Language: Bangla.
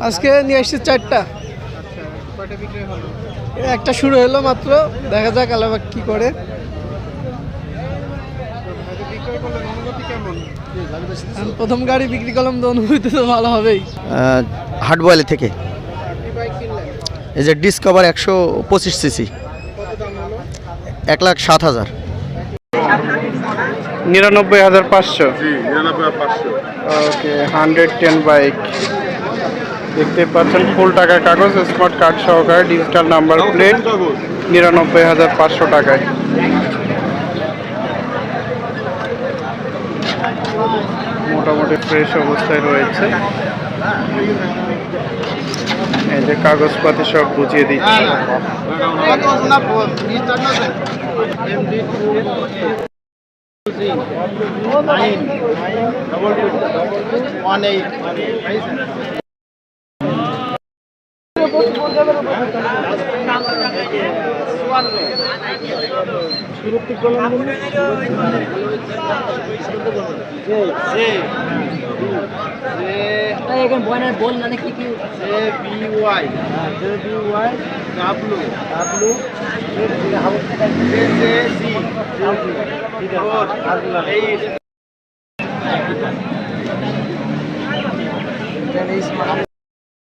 আজকে নিয়ে আসছি 4টা। একটা শুরু হলো মাত্র, দেখা যাক আলাদা কি করে। প্রথম গাড়ি বিক্রি করলাম তো অনুভূতি তো ভালো হবেই। হাটবয়েল থেকে এই যে ডিসকভার 125 সিসি 1,07,000। 99,500। ওকে, 110 বাইক দেখতে পাচ্ছেন, ফুল টাকার কাগজ, স্মার্ট কার্ড সহকারে, ডিজিটাল নাম্বার প্লেট, 99,500 টাকায়। মোটামুটি ফ্রেশ অবস্থায় রয়েছে। এই যে কাগজপাতি সব বুঝিয়ে দিচ্ছি।